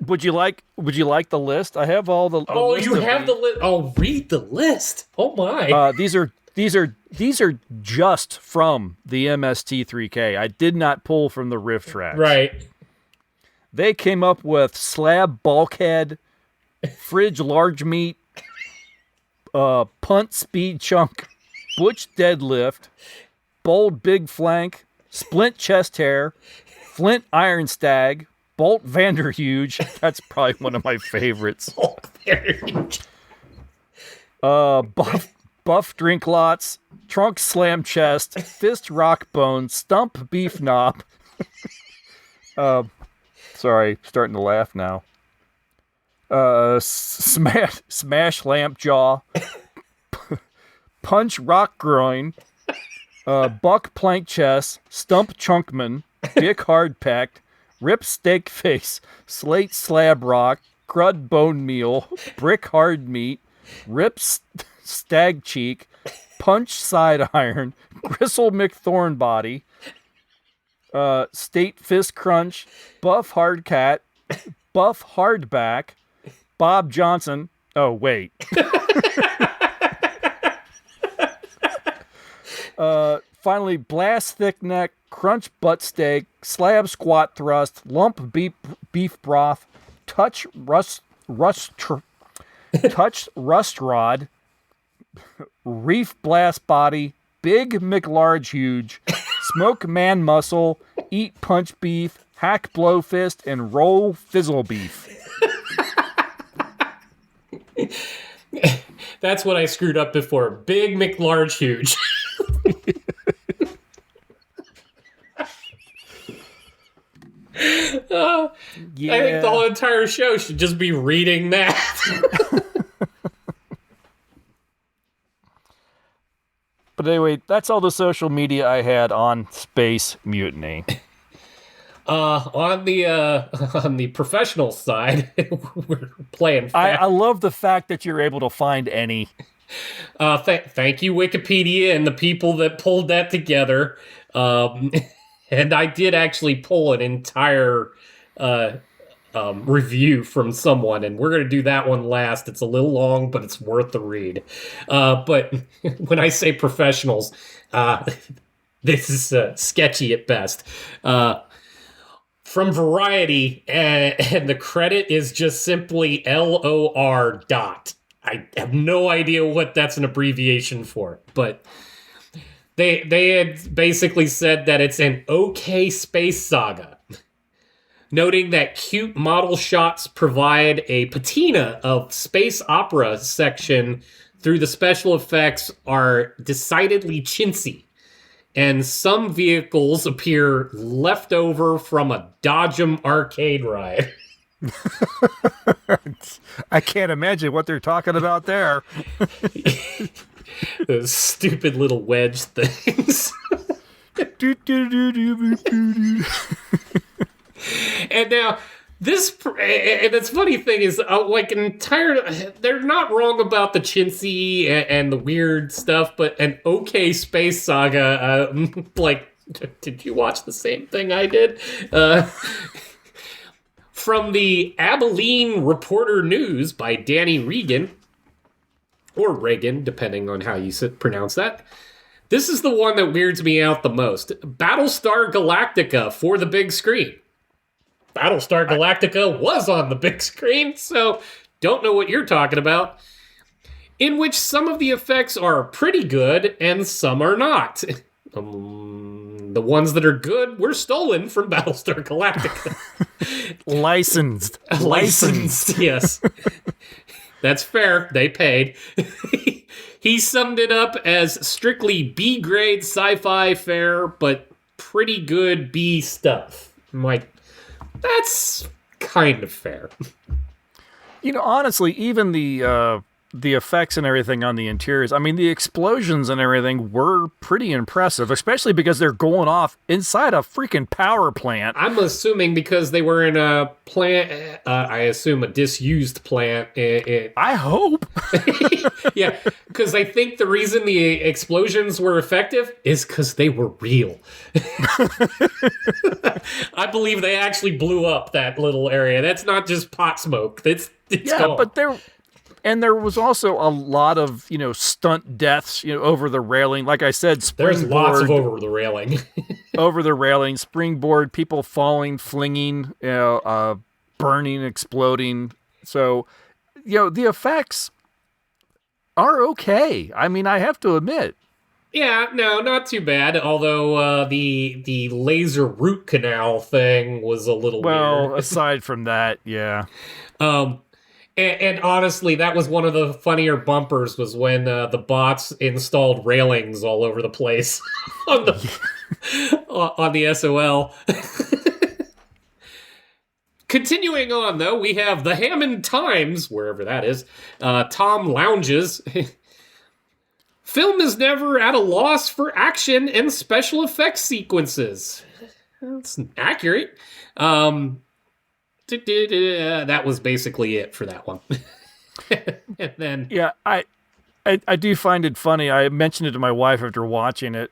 Would you like the list? I have all the. Oh, you have the list. Oh, read the list. Oh my. These are just from the MST3K. I did not pull from the riff tracks. Right. They came up with slab bulkhead, fridge large meat, punt speed chunk, butch deadlift, bold big flank, splint chest hair, flint iron stag, bolt vanderhuge. That's probably one of my favorites. Bolt vanderhuge. Buff drink lots, trunk slam chest, fist rock bone, stump beef knob. Sorry, starting to laugh now. Smash lamp jaw, punch rock groin, buck plank chest, stump chunkman, dick hard packed, rip steak face, slate slab rock, crud bone meal, brick hard meat, rip stag cheek, punch side iron, gristle McThorn body, state fist crunch, buff hard cat, buff hardback, Bob Johnson. Oh, wait. Finally, blast thick neck, crunch butt steak, slab squat thrust, lump beef broth, touch rust rod, reef blast body, big McLarge huge, smoke man muscle, eat punch beef, hack blow fist, and roll fizzle beef. That's what I screwed up before. Big McLarge huge. Yeah. I think the whole entire show should just be reading that. But anyway, that's all the social media I had on Space Mutiny. On the professional side, we're playing. I love the fact that you're able to find any. Thank you, Wikipedia, and the people that pulled that together. And I did actually pull an entire review from someone, and we're going to do that one last. It's a little long, but it's worth the read. But when I say professionals, this is sketchy at best. From Variety, and the credit is just simply LOR dot. I have no idea what that's an abbreviation for, but they had basically said that it's an okay space saga, noting that cute model shots provide a patina of space opera section through the special effects are decidedly chintzy, and some vehicles appear left over from a Dodge 'em arcade ride. I can't imagine what they're talking about there. Those stupid little wedge things. And now, and the funny thing is, they're not wrong about the chintzy and the weird stuff, but an okay space saga, Did you watch the same thing I did? From the Abilene Reporter News by Danny Regan, or Reagan, depending on how you pronounce that. This is the one that weirds me out the most. Battlestar Galactica for the big screen. Battlestar Galactica was on the big screen, so don't know what you're talking about. In which some of the effects are pretty good and some are not. The ones that are good were stolen from Battlestar Galactica. Licensed. Licensed, yes. That's fair. They paid. He summed it up as strictly B-grade sci-fi fare, but pretty good B stuff. I'm like, that's kind of fair. You know, honestly, even the effects and everything on the interiors, I mean, the explosions and everything were pretty impressive, especially because they're going off inside a freaking power plant. I'm assuming because they were in a plant, I assume a disused plant. I hope. Yeah, because I think the reason the explosions were effective is because they were real. I believe they actually blew up that little area. That's not just pot smoke. It's gone. But there was also a lot of, stunt deaths, over the railing. Like I said, there's lots of over the railing. Over the railing, springboard, people falling, flinging, burning, exploding. So, the effects are okay. I mean, I have to admit. Yeah, no, not too bad. Although the laser root canal thing was a little weird. Well, aside from that, yeah. And honestly, that was one of the funnier bumpers was when the bots installed railings all over the place on the SOL. Continuing on, though, we have the Hammond Times, wherever that is, Tom Lounges. Film is never at a loss for action and special effects sequences. That's accurate. That was basically it for that one. And then, yeah, I do find it funny. I mentioned it to my wife after watching it,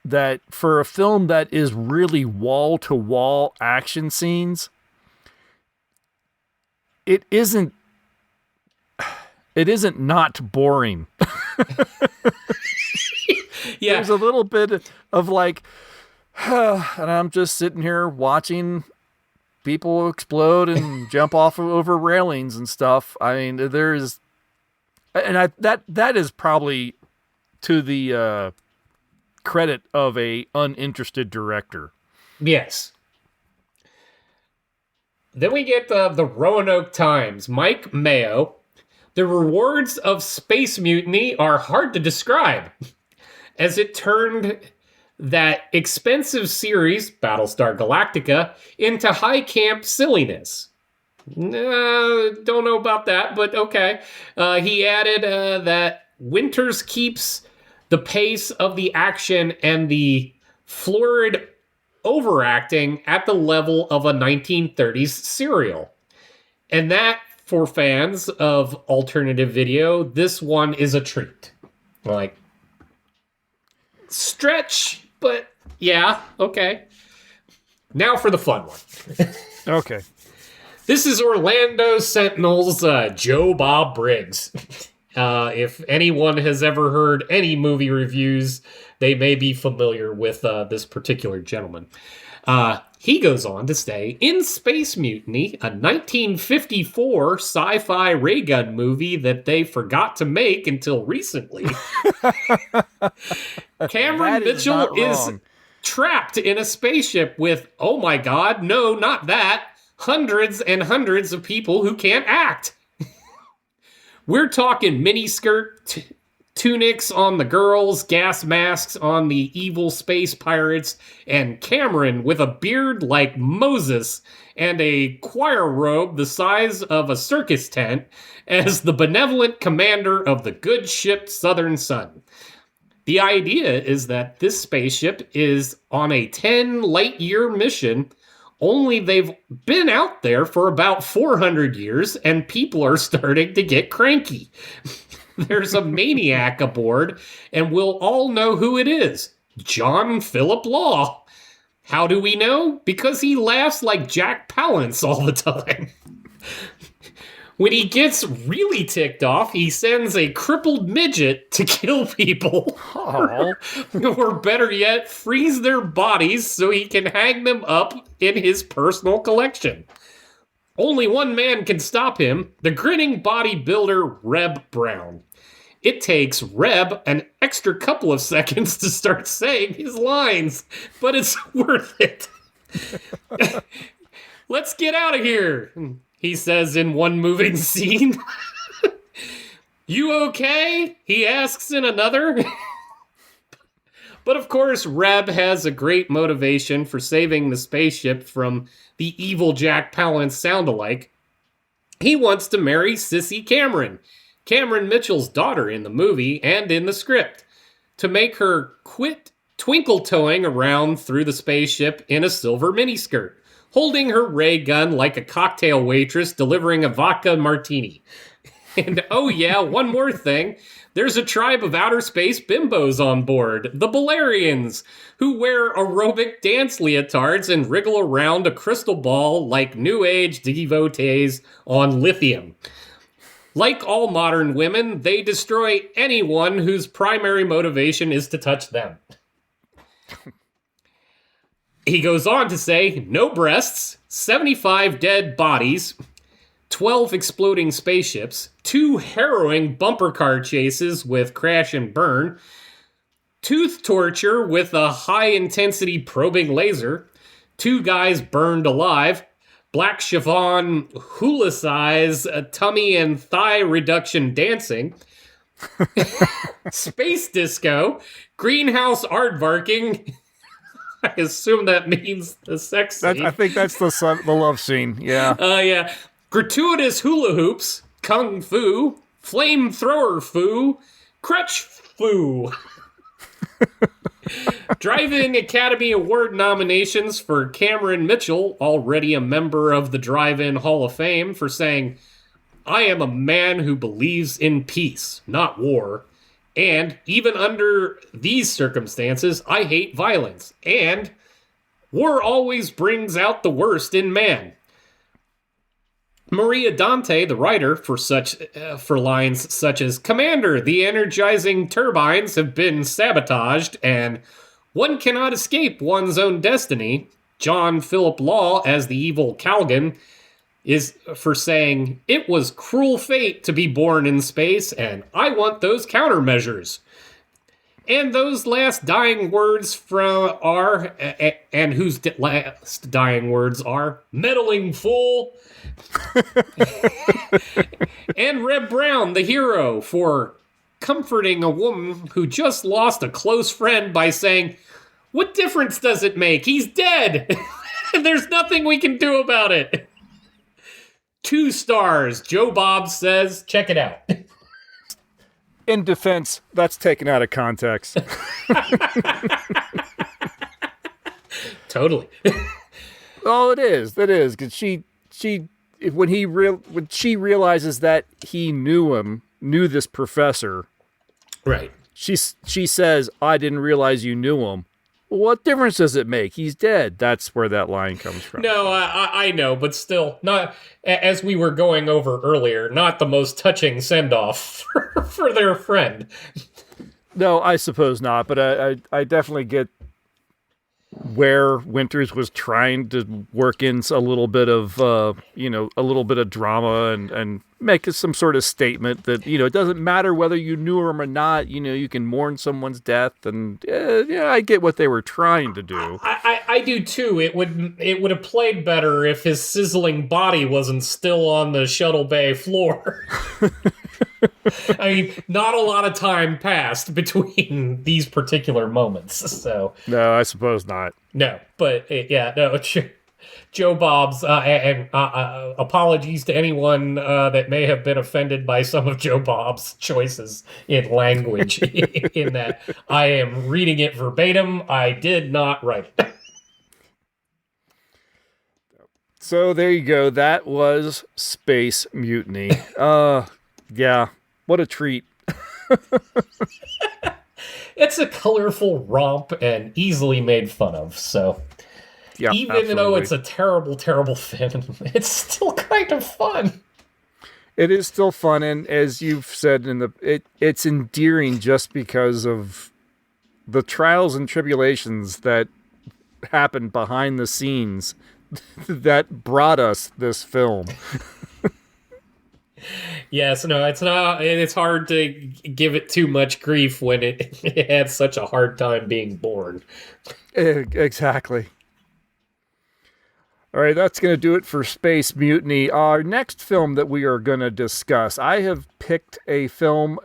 that for a film that is really wall-to-wall action scenes, it isn't not boring. Yeah. There's a little bit of like, and I'm just sitting here watching people explode and jump off over railings and stuff. I mean, that is probably to the credit of a uninterested director. Yes. Then we get the Roanoke Times. Mike Mayo. The rewards of space mutiny are hard to describe, as it turned that expensive series, Battlestar Galactica, into high camp silliness. Don't know about that, but okay. He added that Winters keeps the pace of the action and the florid overacting at the level of a 1930s serial. And that, for fans of alternative video, this one is a treat. Like, stretch, but yeah, okay. Now for the fun one. Okay. This is Orlando Sentinel's Joe Bob Briggs. If anyone has ever heard any movie reviews, they may be familiar with this particular gentleman. He goes on to say, in Space Mutiny, a 1954 sci-fi ray gun movie that they forgot to make until recently, Cameron Mitchell is trapped in a spaceship with, oh my god, no, not that, hundreds and hundreds of people who can't act. We're talking miniskirt, tunics on the girls, gas masks on the evil space pirates, and Cameron with a beard like Moses and a choir robe the size of a circus tent as the benevolent commander of the good ship Southern Sun. The idea is that this spaceship is on a 10 light-year mission, only they've been out there for about 400 years and people are starting to get cranky. There's a maniac aboard, and we'll all know who it is. John Philip Law. How do we know? Because he laughs like Jack Palance all the time. When he gets really ticked off, he sends a crippled midget to kill people. Or better yet, freeze their bodies so he can hang them up in his personal collection. Only one man can stop him, the grinning bodybuilder Reb Brown. It takes Reb an extra couple of seconds to start saying his lines, but it's worth it. Let's get out of here, he says in one moving scene. You okay? He asks in another. But of course, Reb has a great motivation for saving the spaceship from the evil Jack Palance sound-alike. He wants to marry Sissy Cameron, Cameron Mitchell's daughter in the movie and in the script, to make her quit twinkle-toeing around through the spaceship in a silver miniskirt, holding her ray gun like a cocktail waitress delivering a vodka martini. And oh yeah, one more thing. There's a tribe of outer space bimbos on board, the Balerians, who wear aerobic dance leotards and wriggle around a crystal ball like New Age devotees on lithium. Like all modern women, they destroy anyone whose primary motivation is to touch them. He goes on to say, no breasts, 75 dead bodies, 12 exploding spaceships, 2 harrowing bumper car chases with crash and burn, tooth torture with a high-intensity probing laser, 2 guys burned alive, black chiffon hula size tummy and thigh reduction dancing, space disco, greenhouse aardvarking. I assume that means the sex scene. I think that's the love scene, yeah. Yeah. Gratuitous hula hoops, kung fu, flamethrower foo, crutch foo. Drive-In Academy Award nominations for Cameron Mitchell, already a member of the Drive-In Hall of Fame, for saying, I am a man who believes in peace, not war. And even under these circumstances, I hate violence. And war always brings out the worst in man. Maria Dante, the writer, for lines such as, Commander, the energizing turbines have been sabotaged, and one cannot escape one's own destiny. John Philip Law, as the evil Calgon, is for saying, it was cruel fate to be born in space, and I want those countermeasures. And those last dying words whose last dying words are, meddling fool. And Reb Brown, the hero, for comforting a woman who just lost a close friend by saying, what difference does it make? He's dead. There's nothing we can do about it. 2 stars. Joe Bob says, check it out. In defense, that's taken out of context. Totally. Oh, it is. That is because when she realizes that he knew this professor, right? She says, "I didn't realize you knew him." Well, what difference does it make? He's dead. That's where that line comes from. No, I know, but still, not as we were going over earlier. Not the most touching send off for their friend. No, I suppose not. But I definitely get where Winters was trying to work in a little bit of a little bit of drama and make some sort of statement that it doesn't matter whether you knew him or not. You can mourn someone's death, and I get what they were trying to do. I do too. It would have played better if his sizzling body wasn't still on the shuttle bay floor. I mean, not a lot of time passed between these particular moments, so... No, I suppose not. No, but, Joe Bob's, and apologies to anyone that may have been offended by some of Joe Bob's choices in language, in that I am reading it verbatim. I did not write it. So there you go. That was Space Mutiny. Yeah. What a treat. It's a colorful romp and easily made fun of. So Yeah, even though it's a terrible, terrible film, it's still kind of fun. It is still fun, and as you've said, it's endearing just because of the trials and tribulations that happened behind the scenes that brought us this film. Yes, no, it's not. It's hard to give it too much grief when it had such a hard time being born. Exactly. All right, that's going to do it for Space Mutiny. Our next film that we are going to discuss, I have picked a film,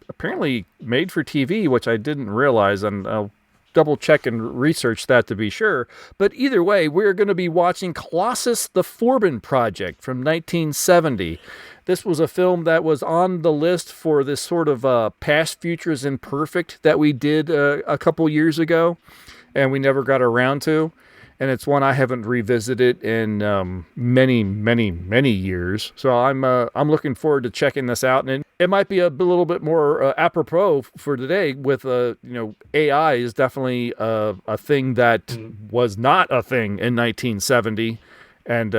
apparently made for TV, which I didn't realize, and I'll double check and research that to be sure. But either way, we're going to be watching Colossus the Forbin Project from 1970. This was a film that was on the list for this sort of Past, Futures, Imperfect that we did a couple years ago, and we never got around to. And it's one I haven't revisited in many, many, many years. So I'm looking forward to checking this out. And it might be a little bit more apropos for today with, AI is definitely a thing that was not a thing in 1970. And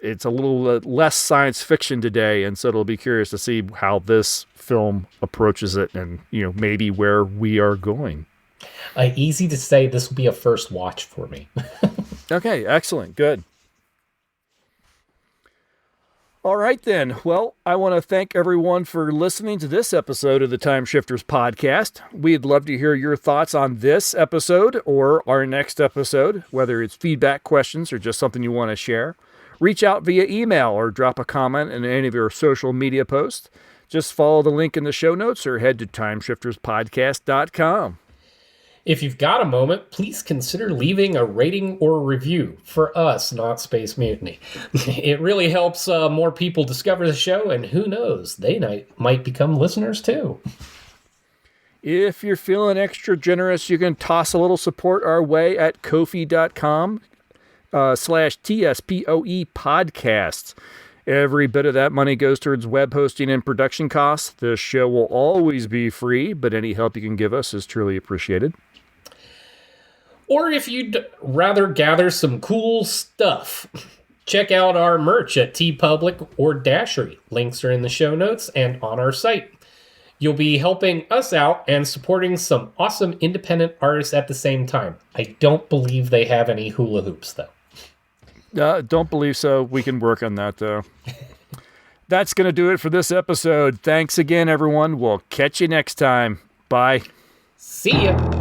it's a little less science fiction today. And so it'll be curious to see how this film approaches it and, maybe where we are going. Easy to say this will be a first watch for me. Okay, excellent. Good. All right, then. Well, I want to thank everyone for listening to this episode of the Time Shifters podcast. We'd love to hear your thoughts on this episode or our next episode, whether it's feedback, questions, or just something you want to share. Reach out via email or drop a comment in any of your social media posts. Just follow the link in the show notes or head to timeshifterspodcast.com. If you've got a moment, please consider leaving a rating or review for us, not Space Mutiny. It really helps more people discover the show, and who knows, they might become listeners too. If you're feeling extra generous, you can toss a little support our way at Ko-fi.com/TSPOE podcasts. Every bit of that money goes towards web hosting and production costs. The show will always be free, but any help you can give us is truly appreciated. Or if you'd rather gather some cool stuff, check out our merch at TeePublic or Dashery. Links are in the show notes and on our site. You'll be helping us out and supporting some awesome independent artists at the same time. I don't believe they have any hula hoops, though. Don't believe so. We can work on that, though. That's going to do it for this episode. Thanks again, everyone. We'll catch you next time. Bye. See ya.